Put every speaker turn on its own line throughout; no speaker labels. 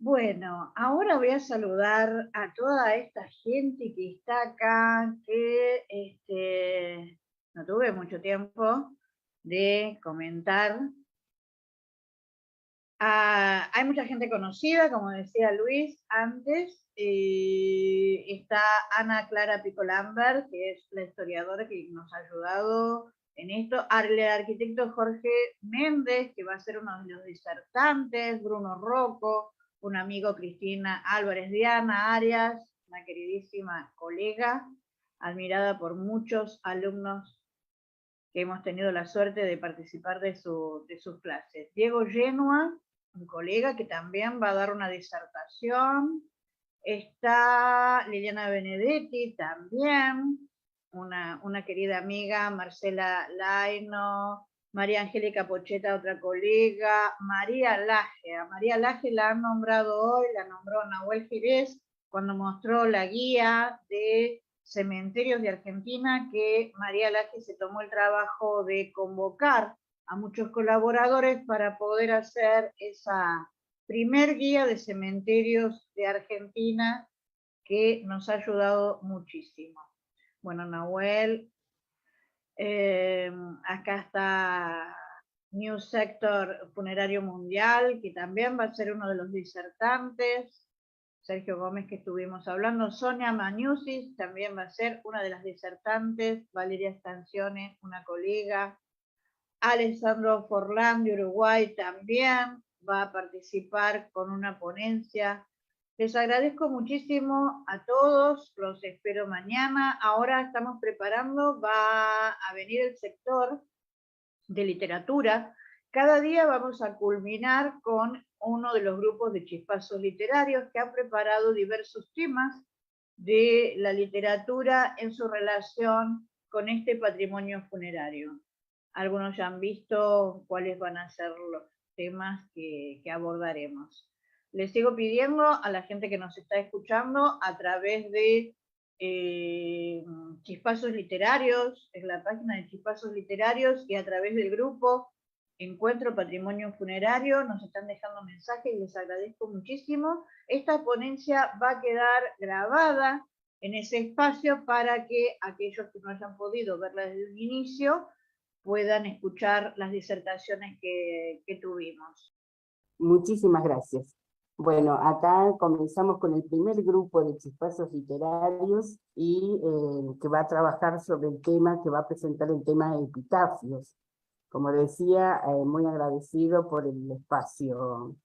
Bueno, ahora voy a saludar a toda esta gente que está acá, que no tuve mucho tiempo de comentar. Hay mucha gente conocida, como decía Luis antes. Está Ana Clara Pico Lambert, que es la historiadora que nos ha ayudado en esto. El arquitecto Jorge Méndez, que va a ser uno de los disertantes. Bruno Rocco, un amigo, Cristina Álvarez, Diana Arias, una queridísima colega, admirada por muchos alumnos que hemos tenido la suerte de participar de sus clases. Diego Genua, un colega que también va a dar una disertación. Está Liliana Benedetti también, una querida amiga, Marcela Laino, María Angélica Pocheta, otra colega, María Laje. A María Laje la han nombrado hoy, la nombró Nahuel Jerez cuando mostró la guía de cementerios de Argentina, que María Laje se tomó el trabajo de convocar a muchos colaboradores para poder hacer esa primer guía de cementerios de Argentina, que nos ha ayudado muchísimo. Bueno, Nahuel, acá está New Sector Funerario Mundial, que también va a ser uno de los disertantes. Sergio Gómez, que estuvimos hablando. Sonia Maniusis también va a ser una de las disertantes. Valeria Estancione, una colega. Alessandro Forlán de Uruguay también va a participar con una ponencia. Les agradezco muchísimo a todos, los espero mañana. Ahora estamos preparando, va a venir el sector de literatura. Cada día vamos a culminar con uno de los grupos de chispazos literarios que han preparado diversos temas de la literatura en su relación con este patrimonio funerario. Algunos ya han visto cuáles van a ser los temas que abordaremos. Les sigo pidiendo a la gente que nos está escuchando a través de Chispazos Literarios, es la página de Chispazos Literarios, y a través del grupo Encuentro Patrimonio Funerario, nos están dejando mensajes y les agradezco muchísimo. Esta ponencia va a quedar grabada en ese espacio para que aquellos que no hayan podido verla desde el inicio puedan escuchar las disertaciones que tuvimos.
Muchísimas gracias. Bueno, acá comenzamos con el primer grupo de chispazos literarios y que va a trabajar sobre el tema, que va a presentar el tema de epitafios. Como decía, muy agradecido por el espacio,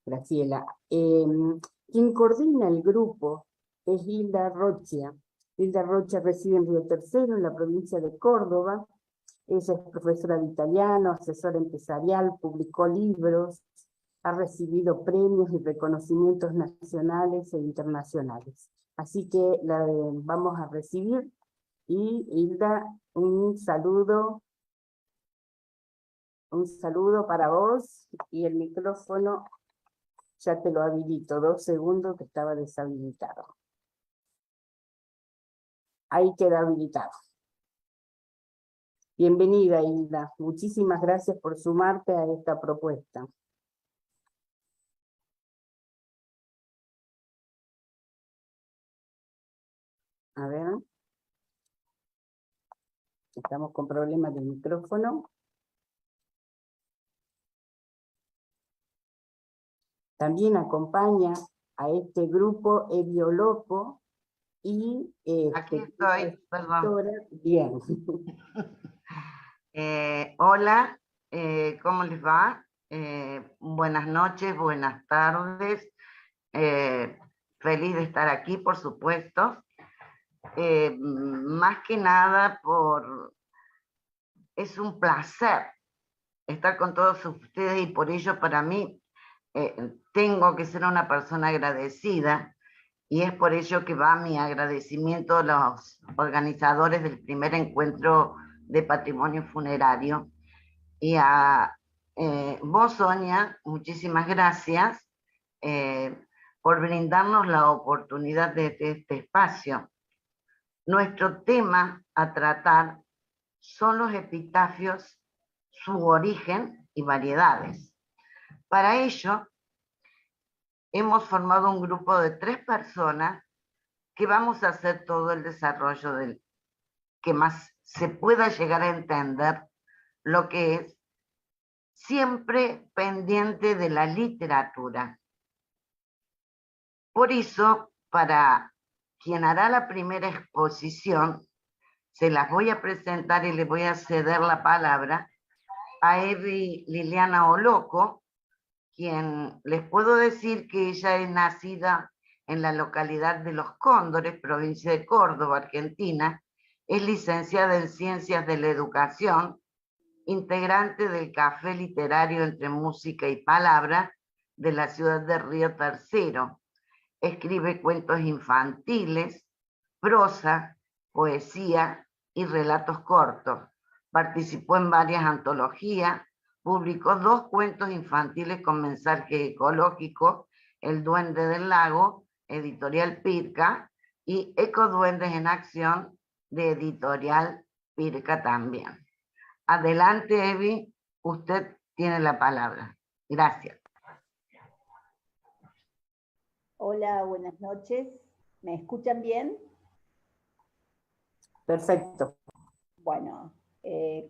Graciela. Quien coordina el grupo es Hilda Rocha. Hilda Rocha reside en Río Tercero, en la provincia de Córdoba. Ella es profesora de italiano, asesora empresarial, publicó libros, ha recibido premios y reconocimientos nacionales e internacionales. Así que la vamos a recibir. Y Hilda, un saludo para vos, y el micrófono ya te lo habilito, 2 segundos que estaba deshabilitado. Ahí queda habilitado. Bienvenida, Hilda. Muchísimas gracias por sumarte a esta propuesta. A ver. Estamos con problemas del micrófono. También acompaña a este grupo Elio Loco y
aquí estoy, perdón.
Bien.
Hola, ¿cómo les va? Buenas noches, buenas tardes. Feliz de estar aquí, por supuesto. Más que nada es un placer estar con todos ustedes, y por ello para mí tengo que ser una persona agradecida, y es por ello que va mi agradecimiento a los organizadores del primer encuentro de patrimonio funerario. Y a vos, Sonia, muchísimas gracias por brindarnos la oportunidad de este espacio. Nuestro tema a tratar son los epitafios, su origen y variedades. Para ello, hemos formado un grupo de 3 personas que vamos a hacer todo el desarrollo del que más se pueda llegar a entender lo que es, siempre pendiente de la literatura. Por eso, para quien hará la primera exposición, se las voy a presentar y le voy a ceder la palabra a Evi Liliana Oloco, quien les puedo decir que ella es nacida en la localidad de Los Cóndores, provincia de Córdoba, Argentina, es licenciada en Ciencias de la Educación, integrante del Café Literario Entre Música y Palabra de la ciudad de Río Tercero. Escribe cuentos infantiles, prosa, poesía y relatos cortos. Participó en varias antologías, publicó 2 cuentos infantiles con mensaje ecológico, El Duende del Lago, editorial Pirca, y Ecoduendes en Acción, de editorial Pirca también. Adelante, Evi, usted tiene la palabra. Gracias.
Hola, buenas noches. ¿Me escuchan bien?
Perfecto.
Bueno,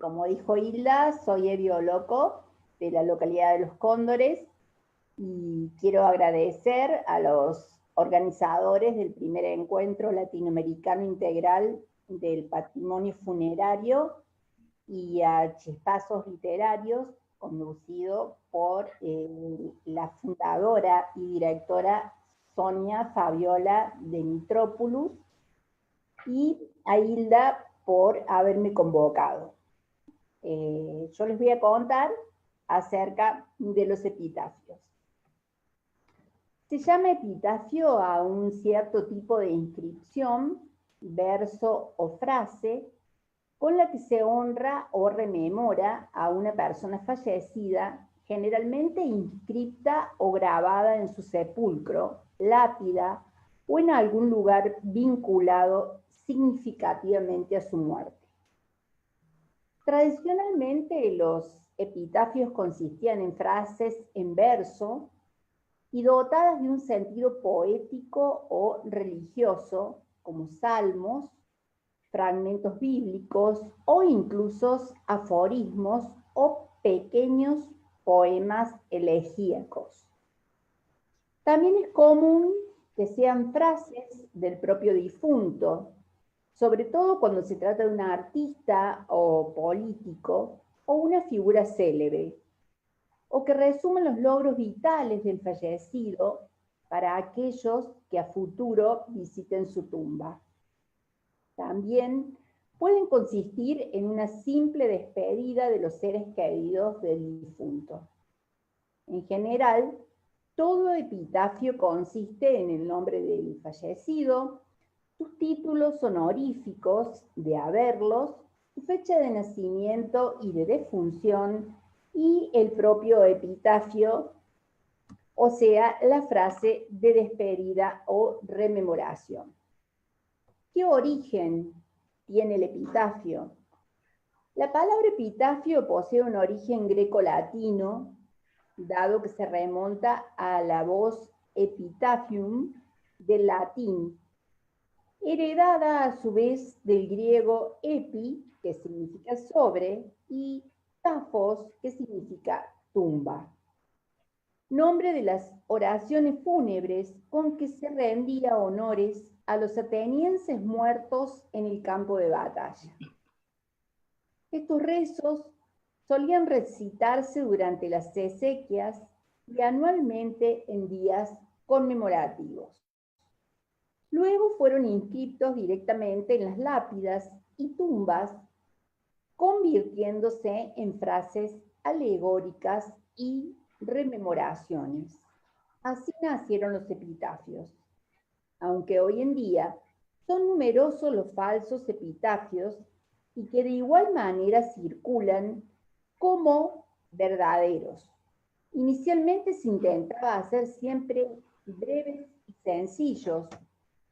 como dijo Hilda, soy Evi Oloco, de la localidad de Los Cóndores, y quiero agradecer a los organizadores del primer encuentro latinoamericano integral del patrimonio funerario y a Chispazos Literarios, conducido por la fundadora y directora Sonia Fabiola de Mitrópolis, y a Hilda por haberme convocado. Yo les voy a contar acerca de los epitafios. Se llama epitafio a un cierto tipo de inscripción, verso o frase, con la que se honra o rememora a una persona fallecida, generalmente inscripta o grabada en su sepulcro, lápida o en algún lugar vinculado significativamente a su muerte. Tradicionalmente los epitafios consistían en frases en verso y dotadas de un sentido poético o religioso, como salmos, fragmentos bíblicos o incluso aforismos o pequeños poemas elegíacos. También es común que sean frases del propio difunto, sobre todo cuando se trata de un artista o político o una figura célebre, o que resumen los logros vitales del fallecido para aquellos que a futuro visiten su tumba. También pueden consistir en una simple despedida de los seres queridos del difunto. En general, todo epitafio consiste en el nombre del fallecido, sus títulos honoríficos de haberlos, su fecha de nacimiento y de defunción, y el propio epitafio, o sea, la frase de despedida o rememoración. ¿Qué origen tiene el epitafio? La palabra epitafio posee un origen greco-latino, dado que se remonta a la voz epitafium del latín, heredada a su vez del griego epi, que significa sobre, y tafos, que significa tumba. Nombre de las oraciones fúnebres con que se rendía honores a los atenienses muertos en el campo de batalla. Estos rezos solían recitarse durante las exequias y anualmente en días conmemorativos. Luego fueron inscritos directamente en las lápidas y tumbas, convirtiéndose en frases alegóricas y rememoraciones. Así nacieron los epitafios, aunque hoy en día son numerosos los falsos epitafios y que de igual manera circulan como verdaderos. Inicialmente se intentaba hacer siempre breves y sencillos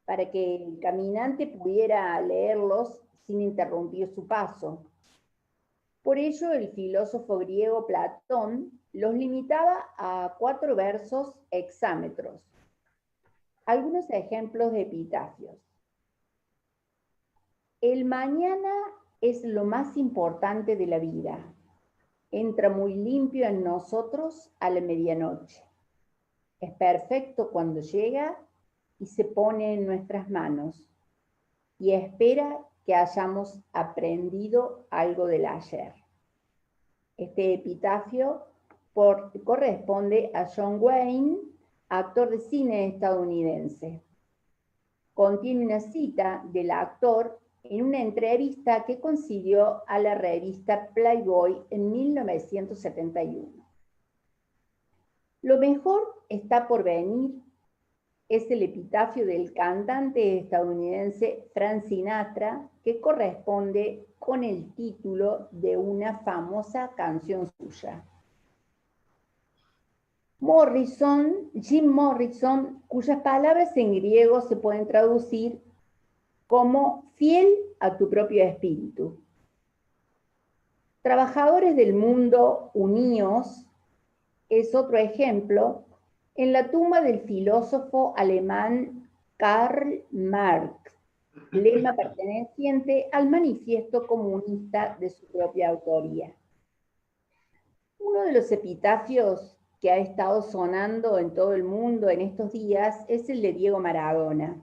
para que el caminante pudiera leerlos sin interrumpir su paso. Por ello, el filósofo griego Platón los limitaba a 4 versos hexámetros. Algunos ejemplos de epitafios. El mañana es lo más importante de la vida. Entra muy limpio en nosotros a la medianoche. Es perfecto cuando llega y se pone en nuestras manos y espera que hayamos aprendido algo del ayer. Este epitafio corresponde a John Wayne, actor de cine estadounidense. Contiene una cita del actor en una entrevista que concedió a la revista Playboy en 1971. Lo mejor está por venir es el epitafio del cantante estadounidense Frank Sinatra, que corresponde con el título de una famosa canción suya. Jim Morrison, cuyas palabras en griego se pueden traducir como fiel a tu propio espíritu. Trabajadores del mundo, uníos, es otro ejemplo en la tumba del filósofo alemán Karl Marx, lema perteneciente al manifiesto comunista de su propia autoría. Uno de los epitafios que ha estado sonando en todo el mundo en estos días es el de Diego Maradona,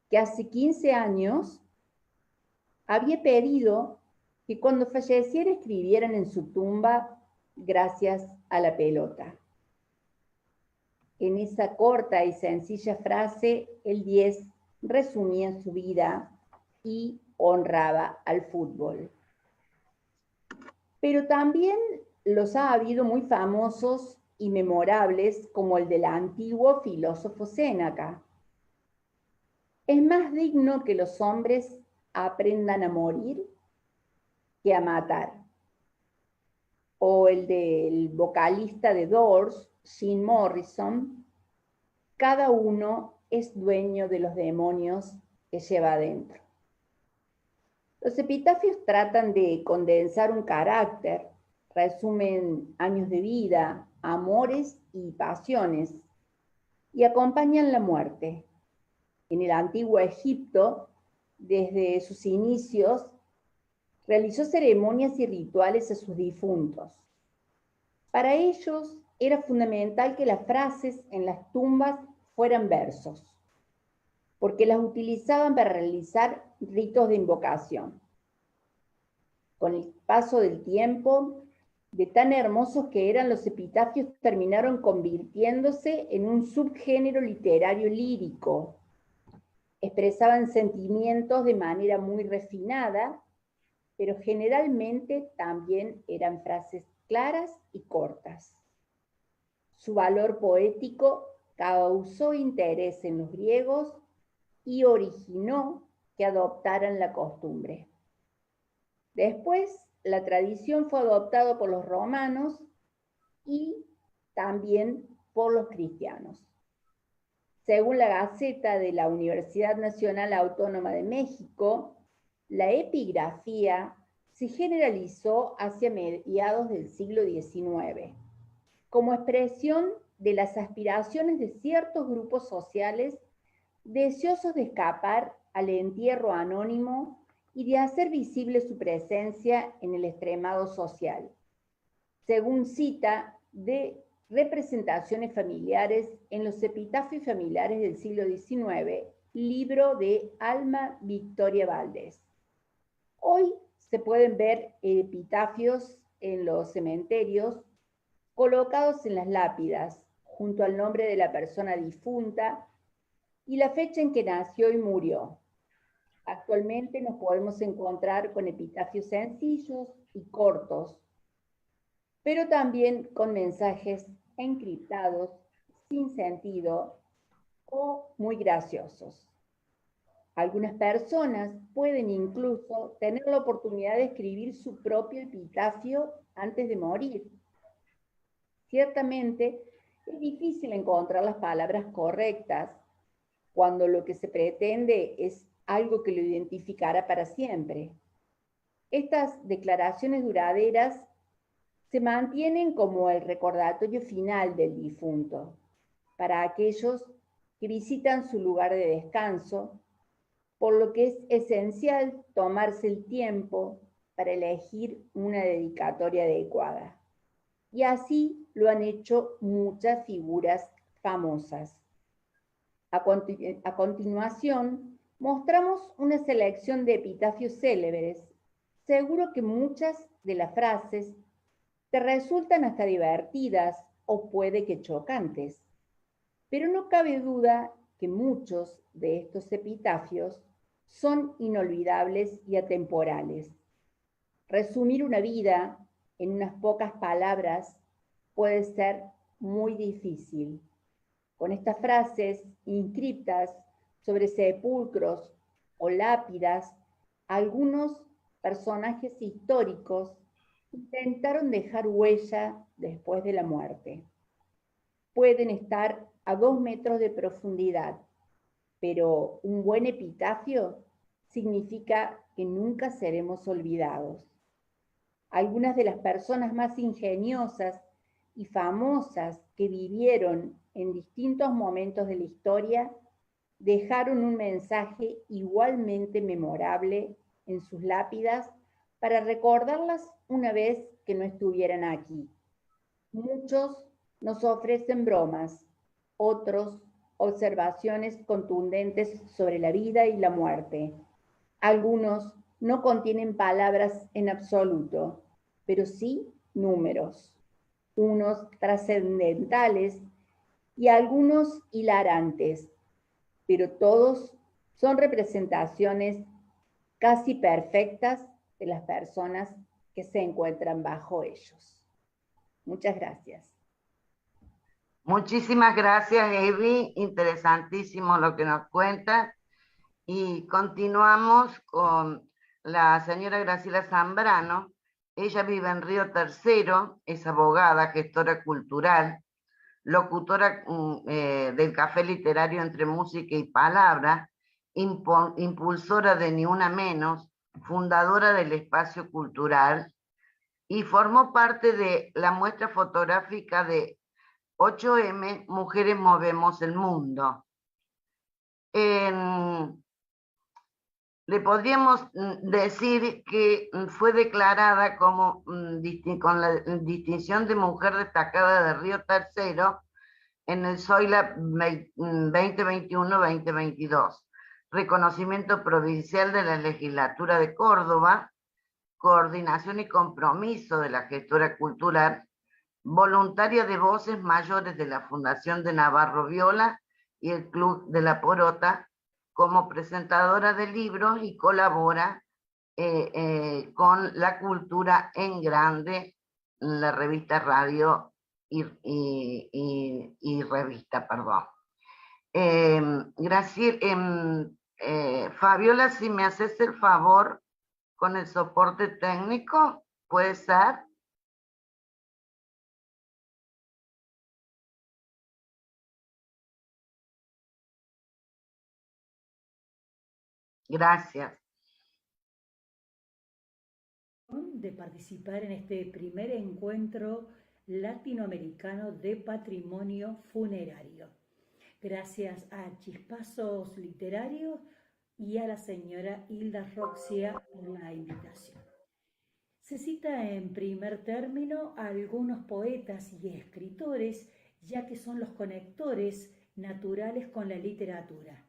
que hace 15 años había pedido que cuando falleciera escribieran en su tumba gracias a la pelota. En esa corta y sencilla frase, el 10 resumía su vida y honraba al fútbol. Pero también los ha habido muy famosos y memorables, como el del antiguo filósofo Séneca. Es más digno que los hombres aprendan a morir que a matar. O el del vocalista de Doors, Jim Morrison, cada uno es dueño de los demonios que lleva adentro. Los epitafios tratan de condensar un carácter, resumen años de vida, amores y pasiones, y acompañan la muerte. En el antiguo Egipto, desde sus inicios, realizó ceremonias y rituales a sus difuntos. Para ellos era fundamental que las frases en las tumbas fueran versos, porque las utilizaban para realizar ritos de invocación. Con el paso del tiempo, de tan hermosos que eran los epitafios, terminaron convirtiéndose en un subgénero literario lírico. Expresaban sentimientos de manera muy refinada, pero generalmente también eran frases claras y cortas. Su valor poético causó interés en los griegos y originó que adoptaran la costumbre. Después, la tradición fue adoptada por los romanos y también por los cristianos. Según la Gaceta de la Universidad Nacional Autónoma de México, la epigrafía se generalizó hacia mediados del siglo XIX, como expresión de las aspiraciones de ciertos grupos sociales deseosos de escapar al entierro anónimo y de hacer visible su presencia en el extremado social, según cita de Representaciones familiares en los epitafios familiares del siglo XIX, libro de Alma Victoria Valdés. Hoy se pueden ver epitafios en los cementerios colocados en las lápidas, junto al nombre de la persona difunta y la fecha en que nació y murió. Actualmente nos podemos encontrar con epitafios sencillos y cortos, pero también con mensajes encriptados, sin sentido o muy graciosos. Algunas personas pueden incluso tener la oportunidad de escribir su propio epitafio antes de morir. Ciertamente, es difícil encontrar las palabras correctas cuando lo que se pretende es algo que lo identificará para siempre. Estas declaraciones duraderas se mantienen como el recordatorio final del difunto, para aquellos que visitan su lugar de descanso, por lo que es esencial tomarse el tiempo para elegir una dedicatoria adecuada. Y así lo han hecho muchas figuras famosas. A continuación, mostramos una selección de epitafios célebres. Seguro que muchas de las frases te resultan hasta divertidas o puede que chocantes, pero no cabe duda que muchos de estos epitafios son inolvidables y atemporales. Resumir una vida en unas pocas palabras puede ser muy difícil. Con estas frases inscriptas sobre sepulcros o lápidas, algunos personajes históricos intentaron dejar huella después de la muerte. Pueden estar a 2 metros de profundidad, pero un buen epitafio significa que nunca seremos olvidados. Algunas de las personas más ingeniosas y famosas que vivieron en distintos momentos de la historia dejaron un mensaje igualmente memorable en sus lápidas para recordarlas una vez que no estuvieran aquí. Muchos nos ofrecen bromas, otros observaciones contundentes sobre la vida y la muerte. Algunos no contienen palabras en absoluto, pero sí números, unos trascendentales y algunos hilarantes, pero todos son representaciones casi perfectas de las personas que se encuentran bajo ellos. Muchas gracias.
Muchísimas gracias, Evi. Interesantísimo lo que nos cuenta. Y continuamos con la señora Graciela Zambrano. Ella vive en Río Tercero, es abogada, gestora cultural, locutora del Café Literario Entre Música y Palabra, impulsora de Ni Una Menos, fundadora del Espacio Cultural, y formó parte de la muestra fotográfica de 8M, Mujeres Movemos el Mundo. Le podríamos decir que fue declarada como con la distinción de mujer destacada de Río Tercero en el Zoila 2021-2022, reconocimiento provincial de la Legislatura de Córdoba, coordinación y compromiso de la gestora cultural, voluntaria de voces mayores de la Fundación de Navarro Viola y el Club de la Porota, como presentadora de libros y colabora con La Cultura en Grande, la revista Radio y revista, perdón. Fabiola, si me haces el favor con el soporte técnico, ¿puede ser? Gracias.
De participar en este primer encuentro latinoamericano de patrimonio funerario. Gracias a Chispazos Literarios y a la señora Hilda Roxia por la invitación. Se cita en primer término a algunos poetas y escritores, ya que son los conectores naturales con la literatura.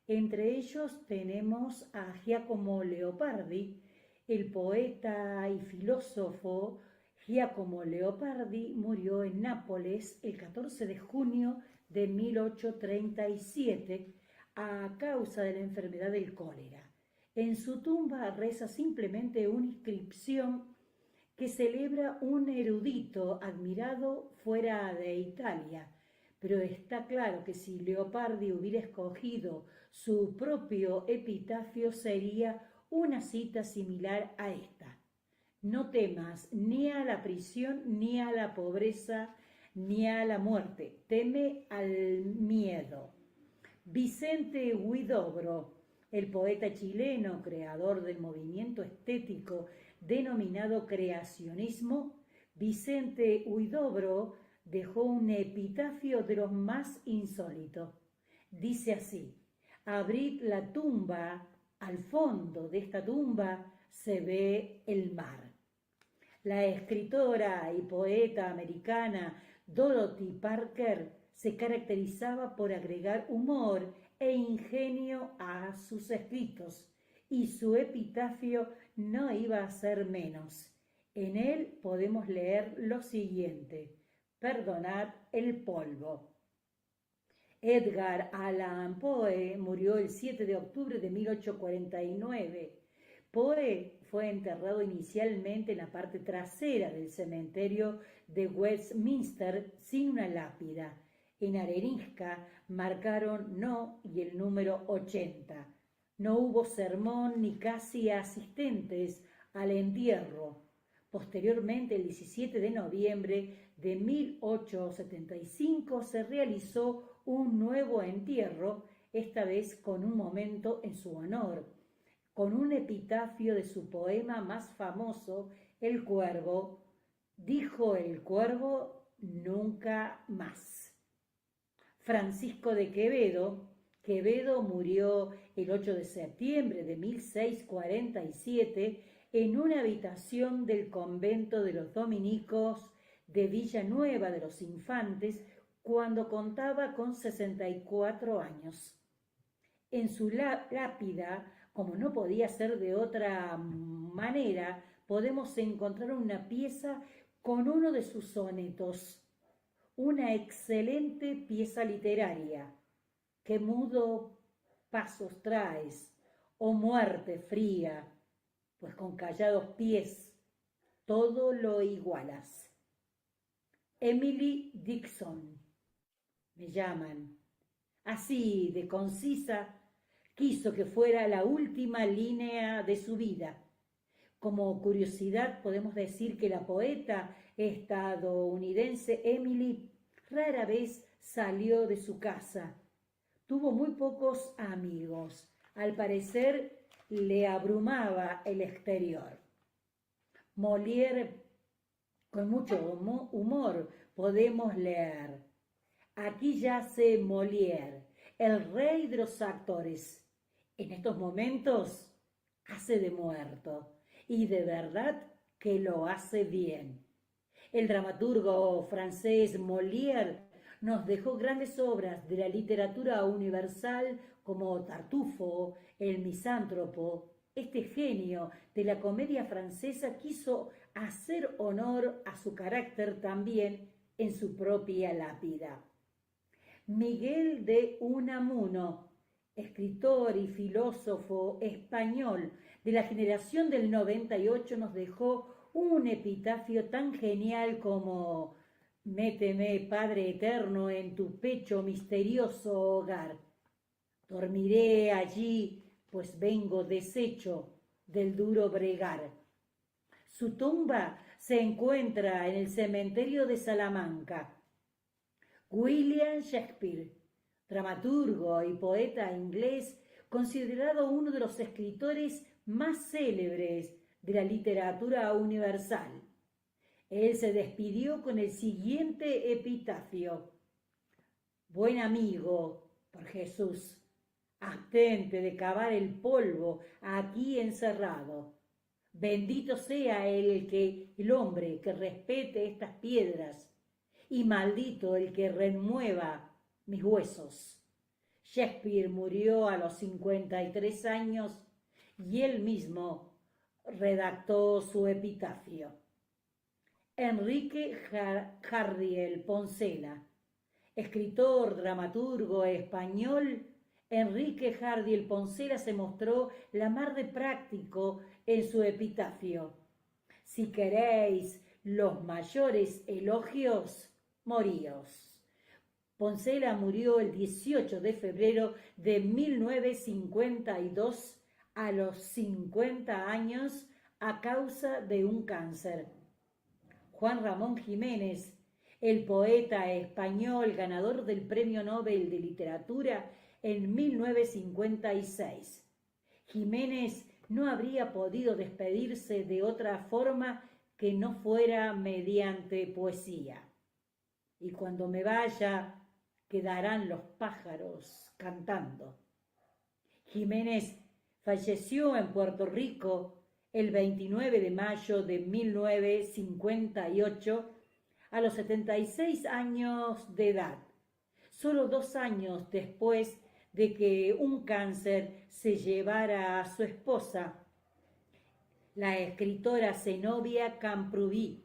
Entre ellos tenemos a Giacomo Leopardi. El poeta y filósofo Giacomo Leopardi murió en Nápoles el 14 de junio de 1837 a causa de la enfermedad del cólera. En su tumba reza simplemente una inscripción que celebra un erudito admirado fuera de Italia, pero está claro que si Leopardi hubiera escogido su propio epitafio sería una cita similar a esta: no temas ni a la prisión, ni a la pobreza, ni a la muerte, teme al miedo. Vicente Huidobro, el poeta chileno, creador del movimiento estético denominado creacionismo, Vicente Huidobro dejó un epitafio de los más insólitos. Dice así: abrid la tumba, al fondo de esta tumba se ve el mar. La escritora y poeta americana Dorothy Parker se caracterizaba por agregar humor e ingenio a sus escritos, y su epitafio no iba a ser menos. En él podemos leer lo siguiente: perdonad el polvo. Edgar Allan Poe murió el 7 de octubre de 1849. Poe fue enterrado inicialmente en la parte trasera del cementerio de Westminster sin una lápida. En arenisca marcaron no y el número 80. No hubo sermón ni casi asistentes al entierro. Posteriormente, el 17 de noviembre de 1875, se realizó un nuevo entierro, esta vez con un momento en su honor, con un epitafio de su poema más famoso, El Cuervo. Dijo el cuervo: nunca más. Francisco de Quevedo. Quevedo murió el 8 de septiembre de 1647 en una habitación del convento de los dominicos de Villanueva de los Infantes, cuando contaba con 64 años. En su lápida, como no podía ser de otra manera, podemos encontrar una pieza con uno de sus sonetos, una excelente pieza literaria. ¿Qué mudo pasos traes, oh muerte fría? Pues con callados pies todo lo igualas. Emily Dickinson. Me llaman. Así de concisa quiso que fuera la última línea de su vida. Como curiosidad podemos decir que la poeta estadounidense Emily rara vez salió de su casa. Tuvo muy pocos amigos. Al parecer le abrumaba el exterior. Molière, con mucho humor, podemos leer: aquí yace Molière, el rey de los actores. En estos momentos hace de muerto, y de verdad que lo hace bien. El dramaturgo francés Molière nos dejó grandes obras de la literatura universal como Tartufo, El Misántropo. Este genio de la comedia francesa quiso hacer honor a su carácter también en su propia lápida. Miguel de Unamuno, escritor y filósofo español de la generación del 98, nos dejó un epitafio tan genial como: méteme, Padre eterno, en tu pecho misterioso hogar. Dormiré allí, pues vengo deshecho del duro bregar. Su tumba se encuentra en el cementerio de Salamanca. William Shakespeare, dramaturgo y poeta inglés, considerado uno de los escritores más célebres de la literatura universal. Él se despidió con el siguiente epitafio: buen amigo, por Jesús, abstente de cavar el polvo aquí encerrado. Bendito sea el hombre que respete estas piedras, y maldito el que remueva mis huesos. Shakespeare murió a los 53 años y él mismo redactó su epitafio. Enrique Jardiel Poncela, escritor, dramaturgo español. Enrique Jardiel Poncela se mostró la mar de práctico en su epitafio: si queréis los mayores elogios, moríos. Poncela murió el 18 de febrero de 1952 a los 50 años a causa de un cáncer. Juan Ramón Jiménez, el poeta español ganador del Premio Nobel de Literatura en 1956. Jiménez no habría podido despedirse de otra forma que no fuera mediante poesía. Y cuando me vaya, quedarán los pájaros cantando. Jiménez falleció en Puerto Rico el 29 de mayo de 1958 a los 76 años de edad, solo 2 años después de que un cáncer se llevara a su esposa, la escritora Zenobia Camprubí.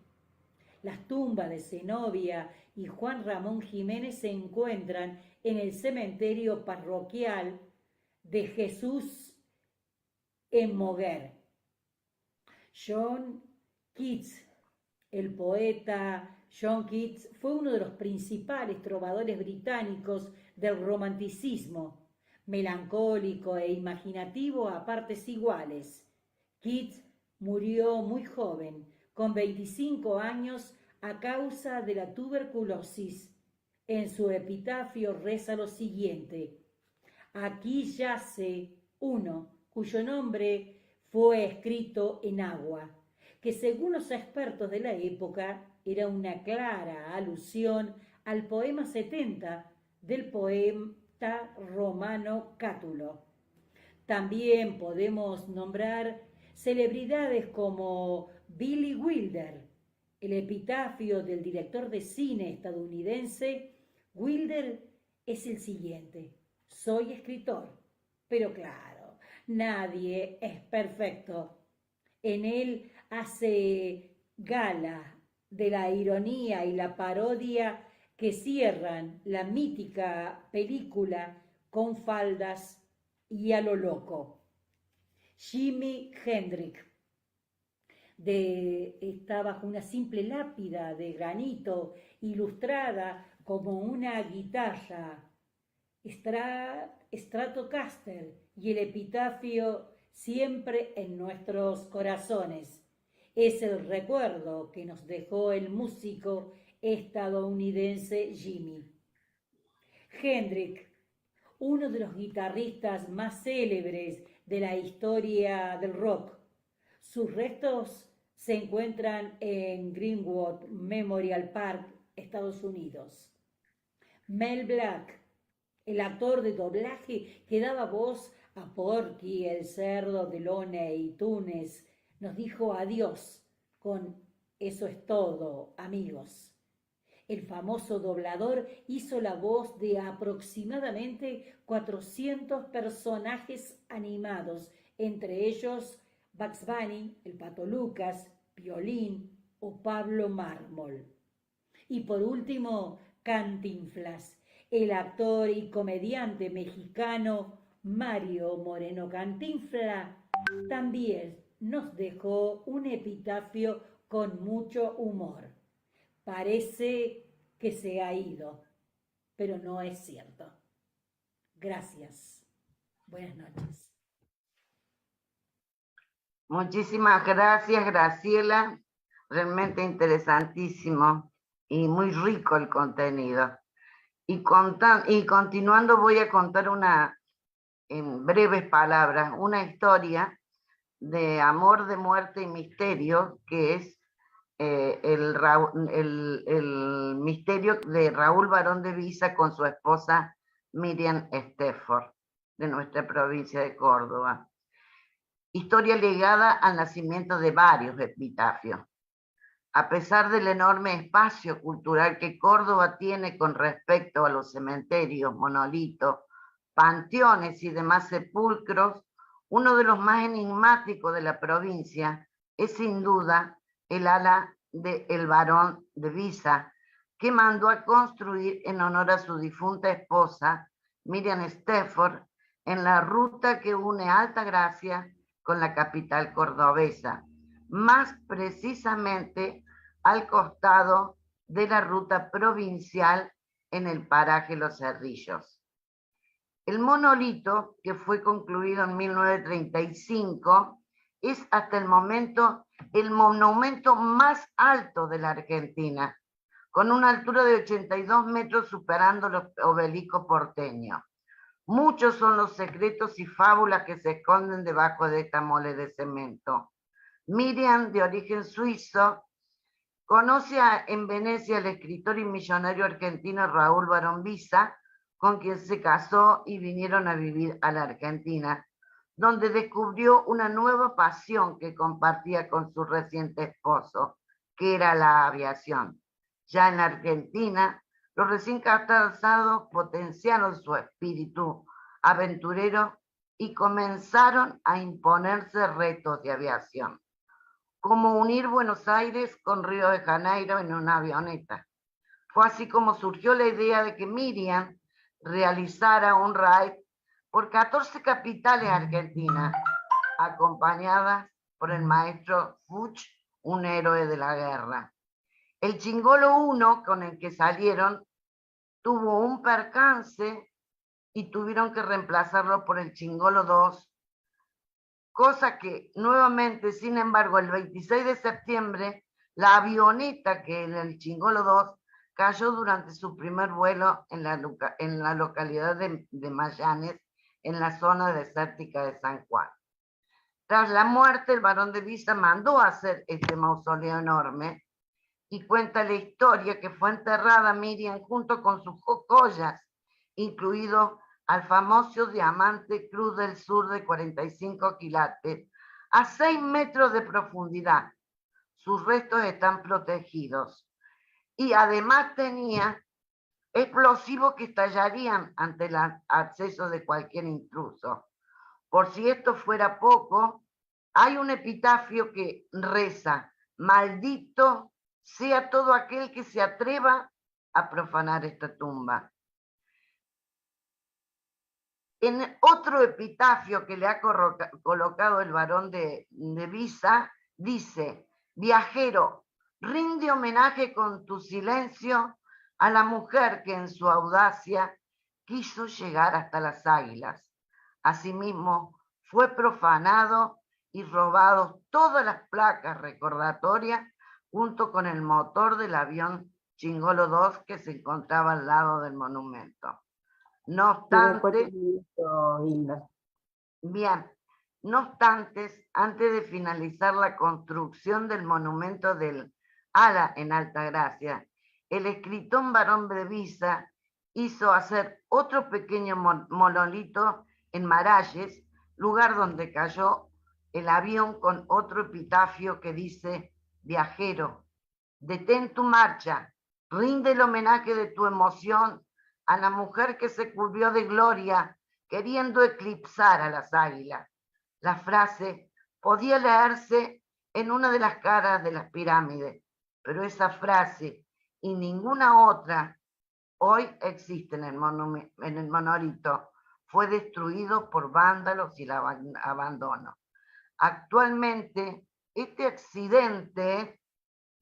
Las tumbas de Zenobia y Juan Ramón Jiménez se encuentran en el cementerio parroquial de Jesús en Moguer. John Keats, el poeta John Keats, fue uno de los principales trovadores británicos del romanticismo, melancólico e imaginativo a partes iguales. Keats murió muy joven, con 25 años, a causa de la tuberculosis. En su epitafio reza lo siguiente: aquí yace uno cuyo nombre fue escrito en agua, que según los expertos de la época era una clara alusión al poema 70 del poeta romano Cátulo. También podemos nombrar celebridades como Billy Wilder. El epitafio del director de cine estadounidense Wilder es el siguiente: soy escritor, pero claro, nadie es perfecto. En él hace gala de la ironía y la parodia que cierran la mítica película Con faldas y a lo loco. Jimi Hendrix está bajo una simple lápida de granito ilustrada como una guitarra Stratocaster, y el epitafio siempre en nuestros corazones. Es el recuerdo que nos dejó el músico estadounidense Jimi Hendrix, uno de los guitarristas más célebres de la historia del rock. Sus restos se encuentran en Greenwood Memorial Park, Estados Unidos. Mel Blanc, el actor de doblaje que daba voz a Porky, el cerdo de Looney Tunes, nos dijo adiós con "eso es todo, amigos". El famoso doblador hizo la voz de aproximadamente 400 personajes animados, entre ellos Bugs Bunny, el Pato Lucas, Piolín o Pablo Mármol. Y por último, Cantinflas, el actor y comediante mexicano Mario Moreno Cantinflas, también nos dejó un epitafio con mucho humor. Parece que se ha ido, pero no es cierto. Gracias. Buenas noches.
Muchísimas gracias, Graciela. Realmente interesantísimo y muy rico el contenido. Y continuando voy a contar en breves palabras, una historia de amor, de muerte y misterio, que es el misterio de Raúl Barón de Visa con su esposa Miriam Stefford, de nuestra provincia de Córdoba. Historia ligada al nacimiento de varios epitafios. A pesar del enorme espacio cultural que Córdoba tiene con respecto a los cementerios, monolitos, panteones y demás sepulcros, uno de los más enigmáticos de la provincia es sin duda el ala de El Barón de Visa, que mandó a construir en honor a su difunta esposa, Miriam Stefford, en la ruta que une Altagracia con la capital cordobesa, más precisamente al costado de la ruta provincial en el paraje Los Cerrillos. El monolito, que fue concluido en 1935, es hasta el momento el monumento más alto de la Argentina, con una altura de 82 metros superando los obeliscos porteños. Muchos son los secretos y fábulas que se esconden debajo de esta mole de cemento. Miriam, de origen suizo, conoce en Venecia al escritor y millonario argentino Raúl Barón Visa, con quien se casó y vinieron a vivir a la Argentina, donde descubrió una nueva pasión que compartía con su reciente esposo, que era la aviación. Ya en la Argentina, los recién casados potenciaron su espíritu aventurero y comenzaron a imponerse retos de aviación, como unir Buenos Aires con Río de Janeiro en una avioneta. Fue así como surgió la idea de que Miriam realizara un raid por 14 capitales argentinas, acompañadas por el maestro Fuch, un héroe de la guerra. El Chingolo 1 con el que salieron tuvo un percance y tuvieron que reemplazarlo por el Chingolo 2, cosa que nuevamente, sin embargo, el 26 de septiembre, la avioneta que era el Chingolo 2 cayó durante su primer vuelo en la localidad de Mayanes, en la zona desértica de San Juan. Tras la muerte, el Barón de Visa mandó a hacer este mausoleo enorme y cuenta la historia que fue enterrada Miriam junto con sus joyas, incluido al famoso diamante Cruz del Sur de 45 quilates, a 6 metros de profundidad. Sus restos están protegidos. Y además tenía explosivos que estallarían ante el acceso de cualquier intruso. Por si esto fuera poco, hay un epitafio que reza: maldito sea todo aquel que se atreva a profanar esta tumba. En otro epitafio que le ha colocado el Barón de Visa, dice: viajero, rinde homenaje con tu silencio a la mujer que en su audacia quiso llegar hasta las águilas. Asimismo, fue profanado y robado todas las placas recordatorias junto con el motor del avión Chingolo 2 que se encontraba al lado del monumento. No obstante, bien, no obstante, antes de finalizar la construcción del monumento del Ala en Altagracia, el escritor Barón de Visa hizo hacer otro pequeño monolito en Maralles, lugar donde cayó el avión, con otro epitafio que dice: viajero, detén tu marcha, rinde el homenaje de tu emoción a la mujer que se cubrió de gloria queriendo eclipsar a las águilas. La frase podía leerse en una de las caras de las pirámides, pero esa frase y ninguna otra hoy existe en el monolito. Fue destruido por vándalos y el abandono. Actualmente, este accidente,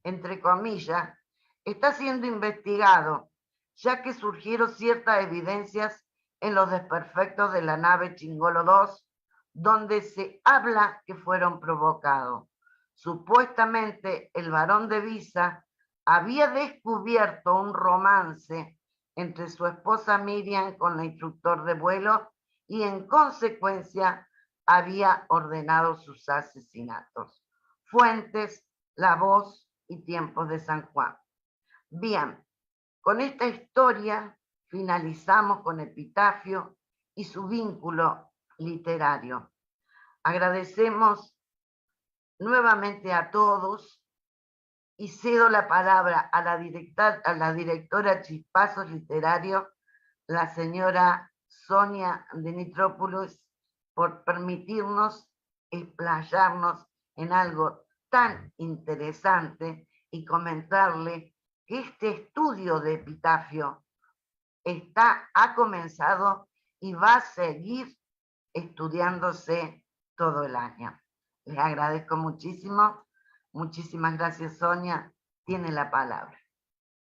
entre comillas, está siendo investigado, ya que surgieron ciertas evidencias en los desperfectos de la nave Chingolo 2, donde se habla que fueron provocados. Supuestamente el Barón de Visa había descubierto un romance entre su esposa Miriam con el instructor de vuelo y en consecuencia había ordenado sus asesinatos. Fuentes: La Voz y Tiempos de San Juan. Bien, con esta historia finalizamos con Epitafio y su vínculo literario. Agradecemos nuevamente a todos y cedo la palabra a la directora Chispazos Literario, la señora Sonia Denitropoulos, por permitirnos explayarnos en algo tan interesante y comentarle que este estudio de epitafio ha comenzado y va a seguir estudiándose todo el año. Les agradezco muchísimo. Muchísimas gracias, Sonia. Tiene la palabra.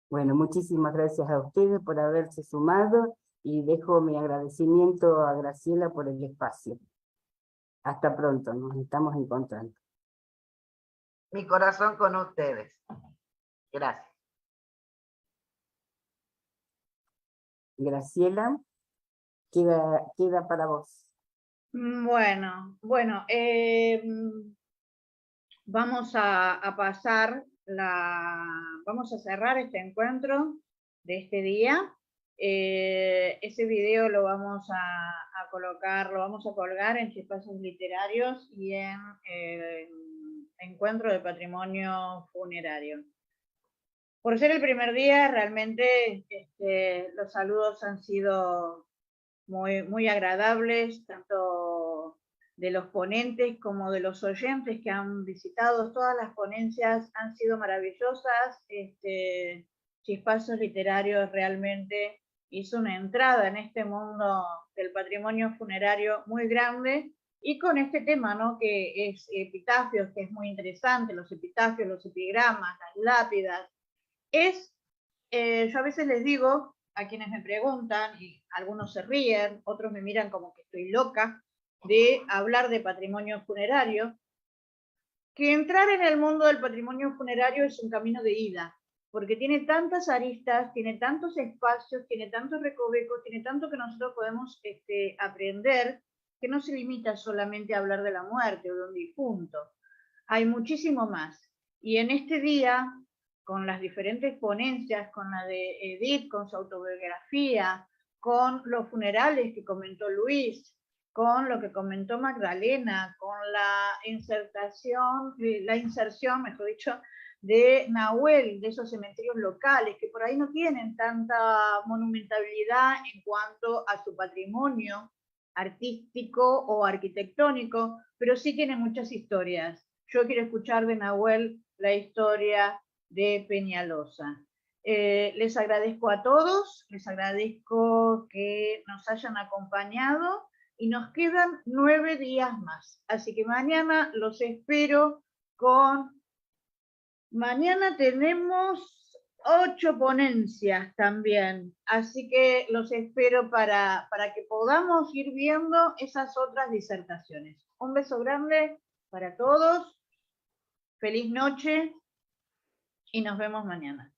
Bueno, muchísimas gracias a ustedes por haberse sumado y dejo mi agradecimiento a Graciela por el espacio. Hasta pronto, nos estamos encontrando.
Mi corazón con ustedes. Gracias.
Graciela, queda para vos.
Bueno, vamos a vamos a cerrar este encuentro de este día. Ese video lo vamos a colocar, lo vamos a colgar en Chispazos Literarios y en el Encuentro de Patrimonio Funerario. Por ser el primer día, realmente los saludos han sido muy agradables, tanto de los ponentes como de los oyentes que han visitado. Todas las ponencias han sido maravillosas. Chispazos Literarios realmente hizo una entrada en este mundo del patrimonio funerario muy grande, y con este tema, ¿no?, que es epitafios, que es muy interesante, los epitafios, los epigramas, las lápidas. Yo a veces les digo a quienes me preguntan, y algunos se ríen, otros me miran como que estoy loca de hablar de patrimonio funerario, que entrar en el mundo del patrimonio funerario es un camino de ida, porque tiene tantas aristas, tiene tantos espacios, tiene tantos recovecos, tiene tanto que nosotros podemos aprender, que no se limita solamente a hablar de la muerte o de un difunto. Hay muchísimo más. Y en este día, con las diferentes ponencias, con la de Edith, con su autobiografía, con los funerales que comentó Luis, con lo que comentó Magdalena, con la inserción, mejor dicho, de Nahuel, de esos cementerios locales, que por ahí no tienen tanta monumentalidad en cuanto a su patrimonio artístico o arquitectónico, pero sí tienen muchas historias. Yo quiero escuchar de Nahuel la historia de Peñalosa. Les agradezco a todos, les agradezco que nos hayan acompañado, y nos quedan 9 días más. Así que mañana los espero Mañana tenemos 8 ponencias también, así que los espero para que podamos ir viendo esas otras disertaciones. Un beso grande para todos, feliz noche y nos vemos mañana.